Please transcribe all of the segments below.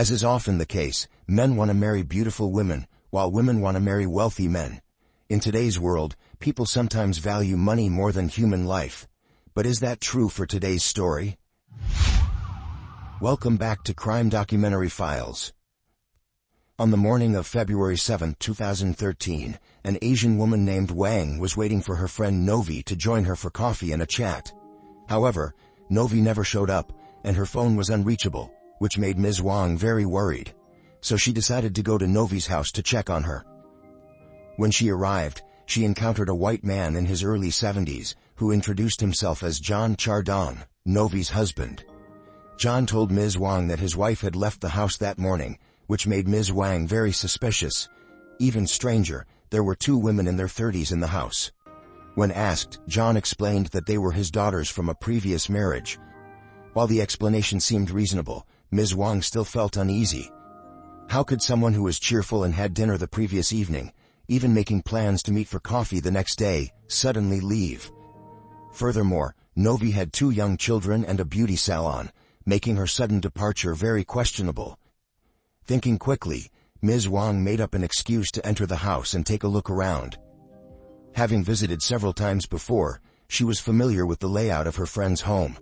As is often the case, men want to marry beautiful women, while women want to marry wealthy men. In today's world, people sometimes value money more than human life. But is that true for today's story? Welcome back to Crime Documentary Files. On the morning of February 7, 2013, an Asian woman named Wang was waiting for her friend Novi to join her for coffee and a chat. However, Novi never showed up, and her phone was unreachable, which made Ms. Wang very worried. So she decided to go to Novi's house to check on her. When she arrived, she encountered a white man in his early 70s, who introduced himself as John Chardon, Novi's husband. John told Ms. Wang that his wife had left the house that morning, which made Ms. Wang very suspicious. Even stranger, there were 2 women in their 30s in the house. When asked, John explained that they were his daughters from a previous marriage. While the explanation seemed reasonable, Ms. Wang still felt uneasy. How could someone who was cheerful and had dinner the previous evening, even making plans to meet for coffee the next day, suddenly leave? Furthermore, Novi had 2 young children and a beauty salon, making her sudden departure very questionable. Thinking quickly, Ms. Wang made up an excuse to enter the house and take a look around. Having visited several times before, she was familiar with the layout of her friend's home.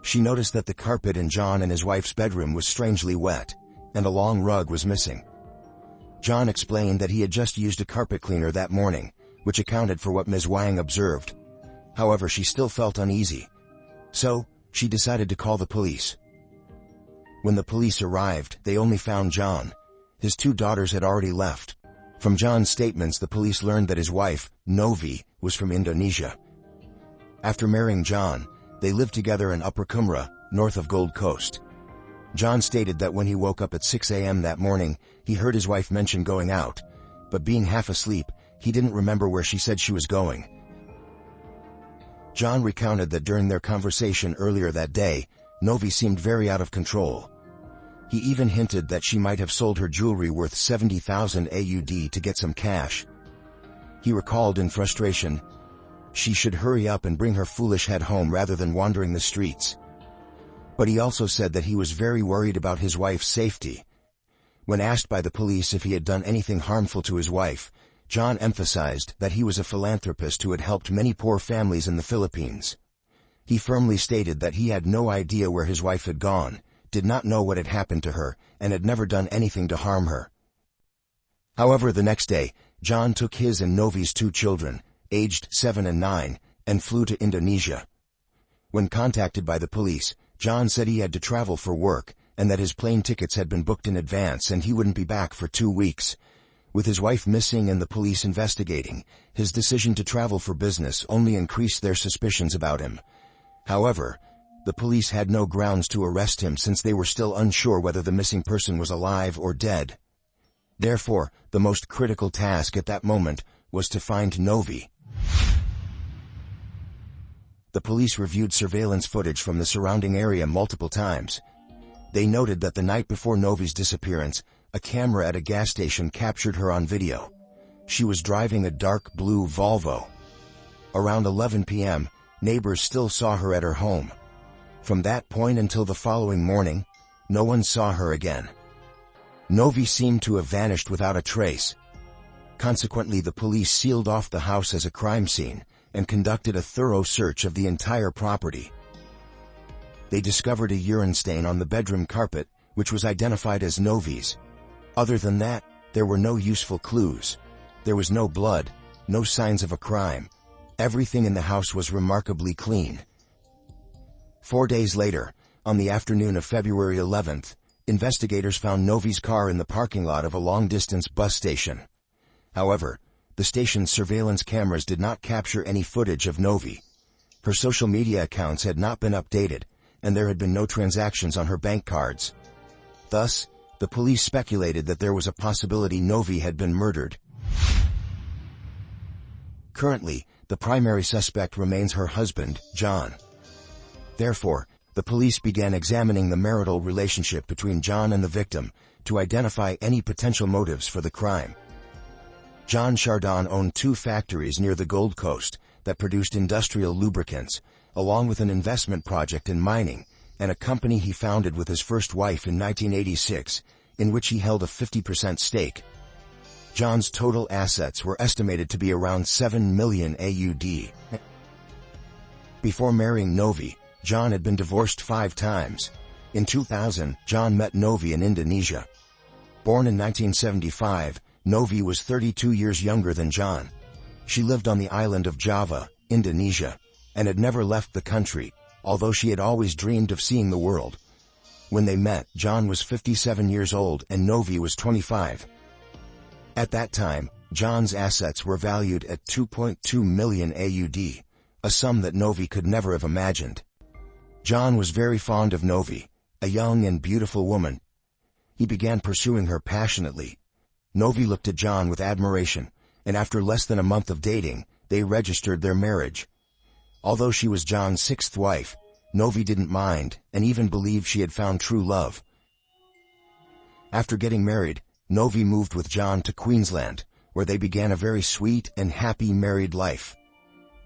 She noticed that the carpet in John and his wife's bedroom was strangely wet, and a long rug was missing. John explained that he had just used a carpet cleaner that morning, which accounted for what Ms. Wang observed. However, she still felt uneasy. So, she decided to call the police. When the police arrived, they only found John. His 2 daughters had already left. From John's statements, the police learned that his wife, Novi, was from Indonesia. After marrying John, they lived together in Upper Kumra, north of Gold Coast. John stated that when he woke up at 6 a.m. that morning, he heard his wife mention going out, but being half asleep, he didn't remember where she said she was going. John recounted that during their conversation earlier that day, Novi seemed very out of control. He even hinted that she might have sold her jewelry worth 70,000 AUD to get some cash. He recalled in frustration, she should hurry up and bring her foolish head home rather than wandering the streets. But he also said that he was very worried about his wife's safety. When asked by the police if he had done anything harmful to his wife, John emphasized that he was a philanthropist who had helped many poor families in the Philippines. He firmly stated that he had no idea where his wife had gone, did not know what had happened to her, and had never done anything to harm her. However, the next day, John took his and Novi's 2 children, aged 7 and 9, and flew to Indonesia. When contacted by the police, John said he had to travel for work, and that his plane tickets had been booked in advance and he wouldn't be back for 2 weeks. With his wife missing and the police investigating, his decision to travel for business only increased their suspicions about him. However, the police had no grounds to arrest him since they were still unsure whether the missing person was alive or dead. Therefore, the most critical task at that moment was to find Novi. The police reviewed surveillance footage from the surrounding area multiple times. They noted that the night before Novi's disappearance, a camera at a gas station captured her on video. She was driving a dark blue Volvo. Around 11 p.m., neighbors still saw her at her home. From that point until the following morning, no one saw her again. Novi seemed to have vanished without a trace. Consequently, the police sealed off the house as a crime scene and conducted a thorough search of the entire property. They discovered a urine stain on the bedroom carpet, which was identified as Novi's. Other than that, there were no useful clues. There was no blood, no signs of a crime. Everything in the house was remarkably clean. 4 days later, on the afternoon of February 11th, investigators found Novi's car in the parking lot of a long-distance bus station. However, the station's surveillance cameras did not capture any footage of Novi. Her social media accounts had not been updated, and there had been no transactions on her bank cards. Thus, the police speculated that there was a possibility Novi had been murdered. Currently, the primary suspect remains her husband, John. Therefore, the police began examining the marital relationship between John and the victim to identify any potential motives for the crime. John Chardon owned 2 factories near the Gold Coast that produced industrial lubricants, along with an investment project in mining, and a company he founded with his first wife in 1986, in which he held a 50% stake. John's total assets were estimated to be around 7 million AUD. Before marrying Novi, John had been divorced 5 times. In 2000, John met Novi in Indonesia. Born in 1975, Novi was 32 years younger than John. She lived on the island of Java, Indonesia, and had never left the country, although she had always dreamed of seeing the world. When they met, John was 57 years old and Novi was 25. At that time, John's assets were valued at 2.2 million AUD, a sum that Novi could never have imagined. John was very fond of Novi, a young and beautiful woman. He began pursuing her passionately. Novi looked at John with admiration, and after less than a month of dating, they registered their marriage. Although she was John's 6th wife, Novi didn't mind and even believed she had found true love. After getting married, Novi moved with John to Queensland, where they began a very sweet and happy married life.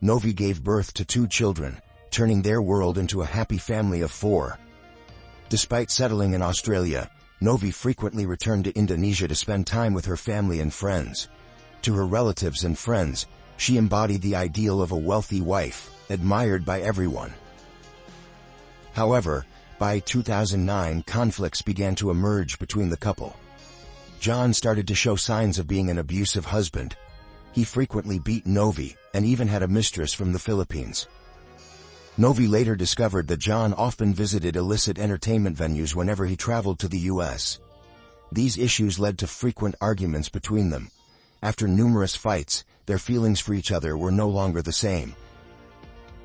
Novi gave birth to 2 children, turning their world into a happy family of 4. Despite settling in Australia, Novi frequently returned to Indonesia to spend time with her family and friends. To her relatives and friends, she embodied the ideal of a wealthy wife, admired by everyone. However, by 2009, conflicts began to emerge between the couple. John started to show signs of being an abusive husband. He frequently beat Novi and even had a mistress from the Philippines. Novi later discovered that John often visited illicit entertainment venues whenever he traveled to the U.S. These issues led to frequent arguments between them. After numerous fights, their feelings for each other were no longer the same.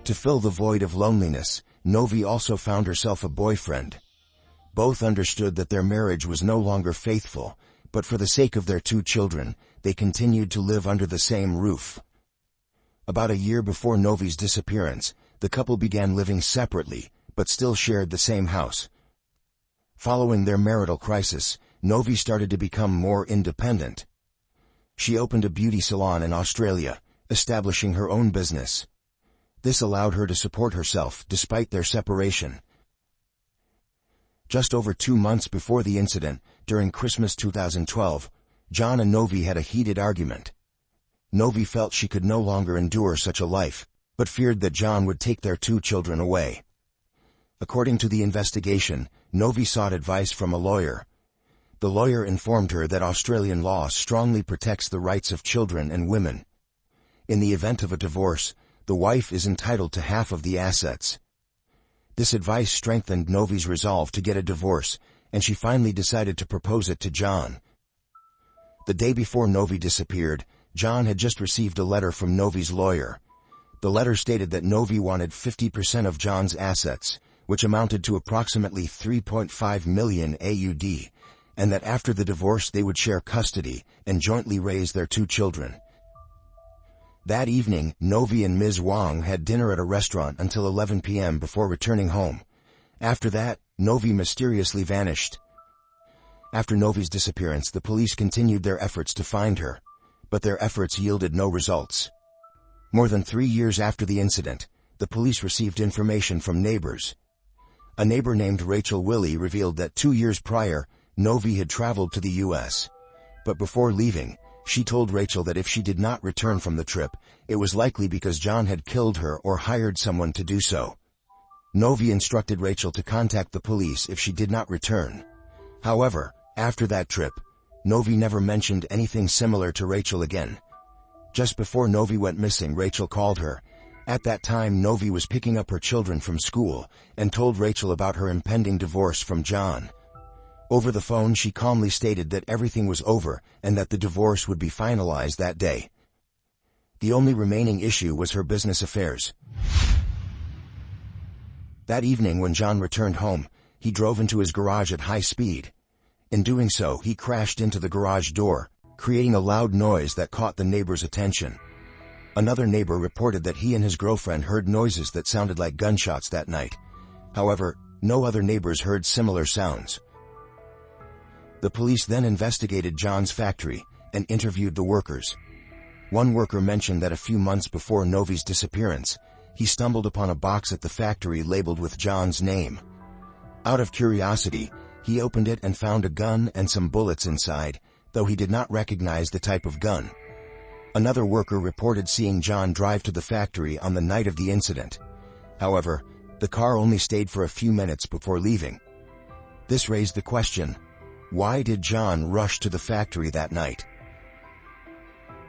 To fill the void of loneliness, Novi also found herself a boyfriend. Both understood that their marriage was no longer faithful, but for the sake of their 2 children, they continued to live under the same roof. About a year before Novi's disappearance, the couple began living separately, but still shared the same house. Following their marital crisis, Novi started to become more independent. She opened a beauty salon in Australia, establishing her own business. This allowed her to support herself despite their separation. Just over 2 months before the incident, during Christmas 2012, John and Novi had a heated argument. Novi felt she could no longer endure such a life, but feared that John would take their 2 children away. According to the investigation, Novi sought advice from a lawyer. The lawyer informed her that Australian law strongly protects the rights of children and women. In the event of a divorce, the wife is entitled to half of the assets. This advice strengthened Novi's resolve to get a divorce, and she finally decided to propose it to John. The day before Novi disappeared, John had just received a letter from Novi's lawyer. The letter stated that Novi wanted 50% of John's assets, which amounted to approximately 3.5 million AUD, and that after the divorce they would share custody and jointly raise their 2 children. That evening, Novi and Ms. Wang had dinner at a restaurant until 11 p.m. before returning home. After that, Novi mysteriously vanished. After Novi's disappearance, the police continued their efforts to find her, but their efforts yielded no results. More than 3 years after the incident, the police received information from neighbors. A neighbor named Rachel Willie revealed that 2 years prior, Novi had traveled to the U.S. But before leaving, she told Rachel that if she did not return from the trip, it was likely because John had killed her or hired someone to do so. Novi instructed Rachel to contact the police if she did not return. However, after that trip, Novi never mentioned anything similar to Rachel again. Just before Novi went missing, Rachel called her. At that time, Novi was picking up her children from school and told Rachel about her impending divorce from John. Over the phone, she calmly stated that everything was over and that the divorce would be finalized that day. The only remaining issue was her business affairs. That evening, when John returned home, he drove into his garage at high speed. In doing so, he crashed into the garage door, creating a loud noise that caught the neighbor's attention. Another neighbor reported that he and his girlfriend heard noises that sounded like gunshots that night. However, no other neighbors heard similar sounds. The police then investigated John's factory and interviewed the workers. One worker mentioned that a few months before Novi's disappearance, he stumbled upon a box at the factory labeled with John's name. Out of curiosity, he opened it and found a gun and some bullets inside, though he did not recognize the type of gun. Another worker reported seeing John drive to the factory on the night of the incident. However, the car only stayed for a few minutes before leaving. This raised the question, why did John rush to the factory that night?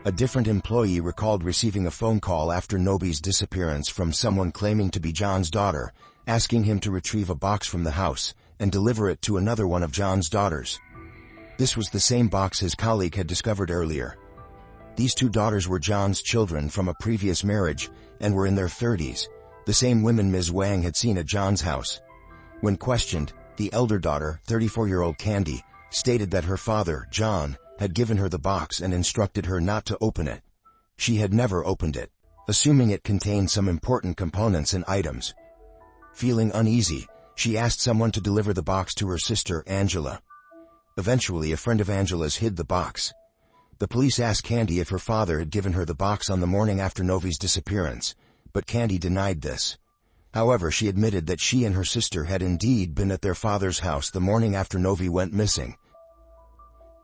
A different employee recalled receiving a phone call after Novi's disappearance from someone claiming to be John's daughter, asking him to retrieve a box from the house and deliver it to another one of John's daughters. This was the same box his colleague had discovered earlier. These two daughters were John's children from a previous marriage and were in their 30s, the same women Ms. Wang had seen at John's house. When questioned, the elder daughter, 34-year-old Candy, stated that her father, John, had given her the box and instructed her not to open it. She had never opened it, assuming it contained some important components and items. Feeling uneasy, she asked someone to deliver the box to her sister, Angela. Eventually, a friend of Angela's hid the box. The police asked Candy if her father had given her the box on the morning after Novi's disappearance, but Candy denied this. However, she admitted that she and her sister had indeed been at their father's house the morning after Novi went missing.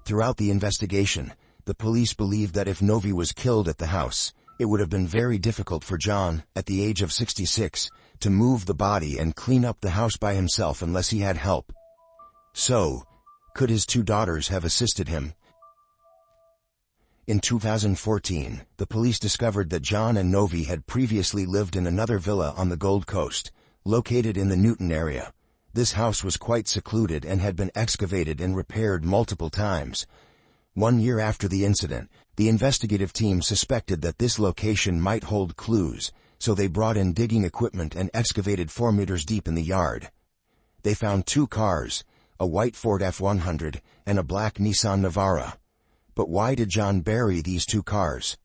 Throughout the investigation, the police believed that if Novi was killed at the house, it would have been very difficult for John, at the age of 66, to move the body and clean up the house by himself unless he had help. So, could his two daughters have assisted him? In 2014, the police discovered that John and Novi had previously lived in another villa on the Gold Coast, located in the Newton area. This house was quite secluded and had been excavated and repaired multiple times. 1 year after the incident, the investigative team suspected that this location might hold clues, so they brought in digging equipment and excavated 4 meters deep in the yard. They found 2 cars, a white Ford F-100 and a black Nissan Navara. But why did John bury these 2 cars?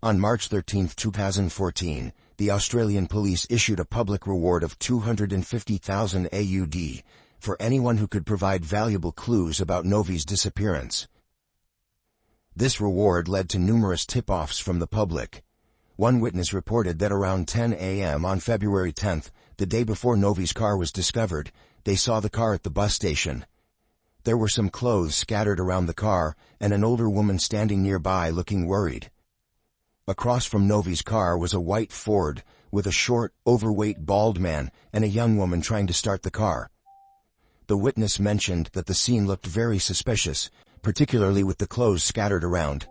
On March 13, 2014, the Australian police issued a public reward of 250,000 AUD for anyone who could provide valuable clues about Novi's disappearance. This reward led to numerous tip-offs from the public. One witness reported that around 10 a.m. on February 10, the day before Novi's car was discovered, they saw the car at the bus station. There were some clothes scattered around the car, and an older woman standing nearby looking worried. Across from Novi's car was a white Ford, with a short, overweight bald man and a young woman trying to start the car. The witness mentioned that the scene looked very suspicious, particularly with the clothes scattered around.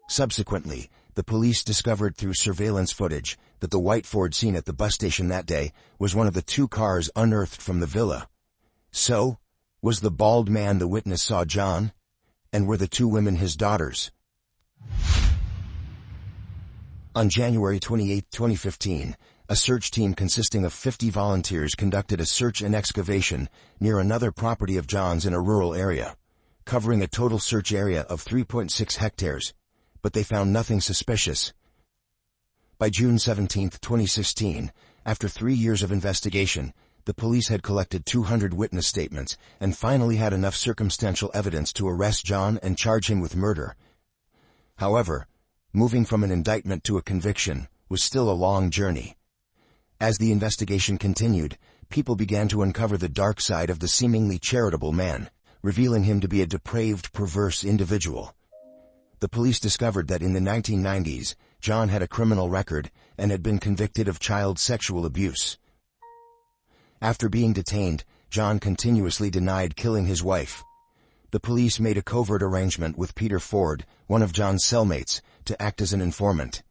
Subsequently, the police discovered through surveillance footage that the white Ford seen at the bus station that day was one of the 2 cars unearthed from the villa. So, was the bald man the witness saw John? And were the 2 women his daughters? On January 28, 2015, a search team consisting of 50 volunteers conducted a search and excavation near another property of John's in a rural area, covering a total search area of 3.6 hectares, but they found nothing suspicious. By June 17, 2016, after 3 years of investigation, the police had collected 200 witness statements and finally had enough circumstantial evidence to arrest John and charge him with murder. However, moving from an indictment to a conviction was still a long journey. As the investigation continued, people began to uncover the dark side of the seemingly charitable man, revealing him to be a depraved, perverse individual. The police discovered that in the 1990s, John had a criminal record and had been convicted of child sexual abuse. After being detained, John continuously denied killing his wife. The police made a covert arrangement with Peter Ford, one of John's cellmates, to act as an informant.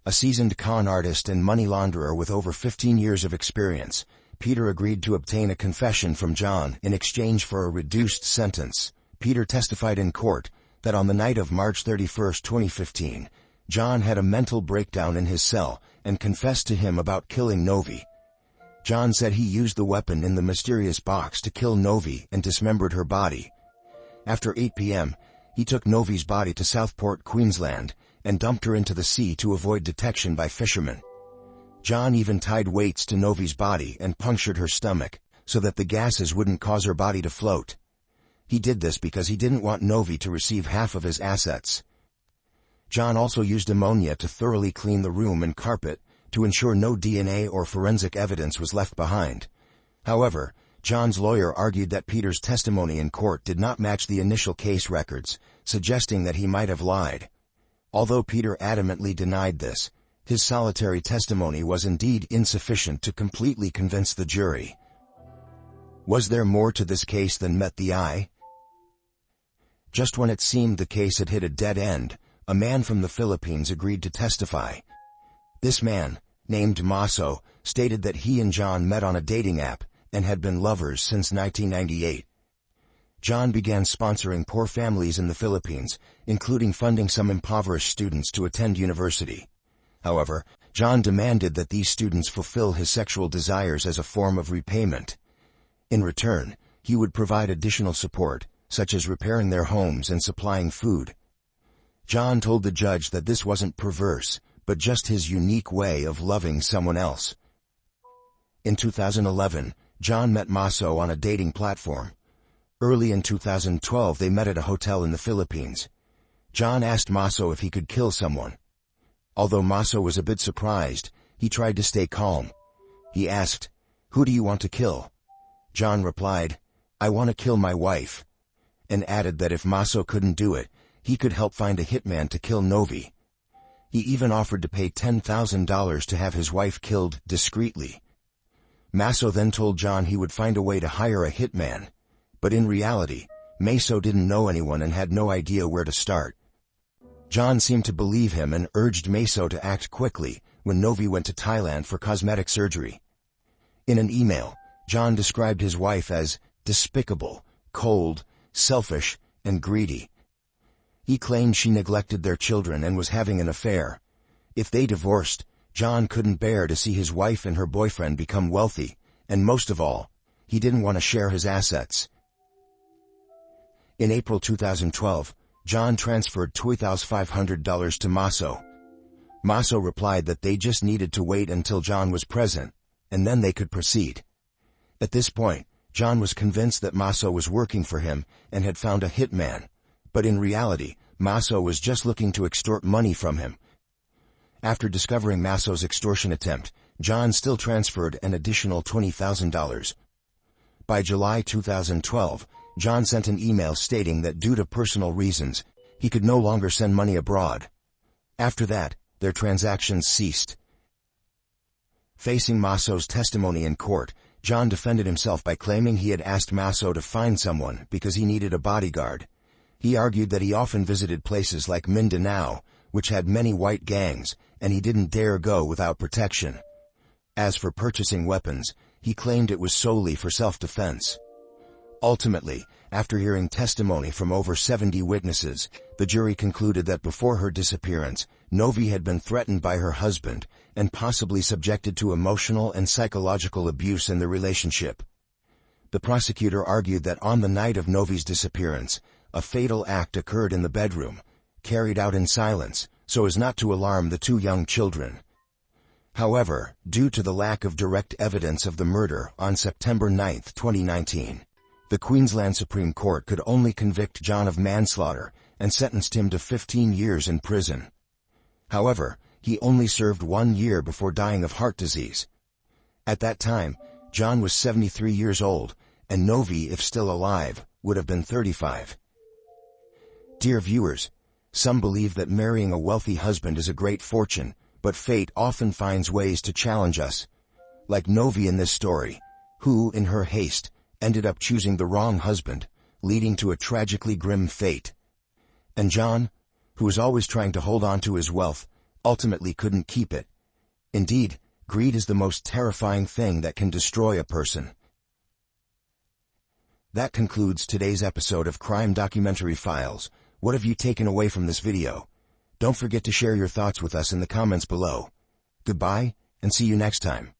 A seasoned con artist and money launderer with over 15 years of experience, Peter agreed to obtain a confession from John in exchange for a reduced sentence. Peter testified in court that on the night of March 31, 2015, John had a mental breakdown in his cell and confessed to him about killing Novi. John said he used the weapon in the mysterious box to kill Novi and dismembered her body. After 8 p.m., he took Novi's body to Southport, Queensland, and dumped her into the sea to avoid detection by fishermen. John even tied weights to Novi's body and punctured her stomach, so that the gases wouldn't cause her body to float. He did this because he didn't want Novi to receive half of his assets. John also used ammonia to thoroughly clean the room and carpet, to ensure no DNA or forensic evidence was left behind. However, John's lawyer argued that Peter's testimony in court did not match the initial case records, suggesting that he might have lied. Although Peter adamantly denied this, his solitary testimony was indeed insufficient to completely convince the jury. Was there more to this case than met the eye? Just when it seemed the case had hit a dead end, a man from the Philippines agreed to testify. This man, named Maso, stated that he and John met on a dating app and had been lovers since 1998. John began sponsoring poor families in the Philippines, including funding some impoverished students to attend university. However, John demanded that these students fulfill his sexual desires as a form of repayment. In return, he would provide additional support, such as repairing their homes and supplying food. John told the judge that this wasn't perverse, but just his unique way of loving someone else. In 2011, John met Maso on a dating platform. Early in 2012, they met at a hotel in the Philippines. John asked Maso if he could kill someone. Although Maso was a bit surprised, he tried to stay calm. He asked, "Who do you want to kill?" John replied, "I want to kill my wife," and added that if Maso couldn't do it, he could help find a hitman to kill Novi. He even offered to pay $10,000 to have his wife killed discreetly. Maso then told John he would find a way to hire a hitman, but in reality, Maso didn't know anyone and had no idea where to start. John seemed to believe him and urged Maso to act quickly when Novi went to Thailand for cosmetic surgery. In an email, John described his wife as despicable, cold, selfish, and greedy. He claimed she neglected their children and was having an affair. If they divorced, John couldn't bear to see his wife and her boyfriend become wealthy, and most of all, he didn't want to share his assets. In April 2012, John transferred $2,500 to Maso. Maso replied that they just needed to wait until John was present, and then they could proceed. At this point, John was convinced that Maso was working for him and had found a hitman, but in reality, Maso was just looking to extort money from him. After discovering Maso's extortion attempt, John still transferred an additional $20,000. By July 2012, John sent an email stating that due to personal reasons, he could no longer send money abroad. After that, their transactions ceased. Facing Maso's testimony in court, John defended himself by claiming he had asked Maso to find someone because he needed a bodyguard. He argued that he often visited places like Mindanao, which had many white gangs, and he didn't dare go without protection. As for purchasing weapons, he claimed it was solely for self-defense. Ultimately, after hearing testimony from over 70 witnesses, the jury concluded that before her disappearance, Novi had been threatened by her husband and possibly subjected to emotional and psychological abuse in the relationship. The prosecutor argued that on the night of Novi's disappearance, a fatal act occurred in the bedroom, carried out in silence, so as not to alarm the two young children. However, due to the lack of direct evidence of the murder on September 9, 2019, the Queensland Supreme Court could only convict John of manslaughter and sentenced him to 15 years in prison. However, he only served 1 year before dying of heart disease. At that time, John was 73 years old, and Novi, if still alive, would have been 35. Dear viewers, some believe that marrying a wealthy husband is a great fortune, but fate often finds ways to challenge us. Like Novi in this story, who, in her haste, ended up choosing the wrong husband, leading to a tragically grim fate. And John, who was always trying to hold on to his wealth, ultimately couldn't keep it. Indeed, greed is the most terrifying thing that can destroy a person. That concludes today's episode of Crime Documentary Files. What have you taken away from this video? Don't forget to share your thoughts with us in the comments below. Goodbye, and see you next time.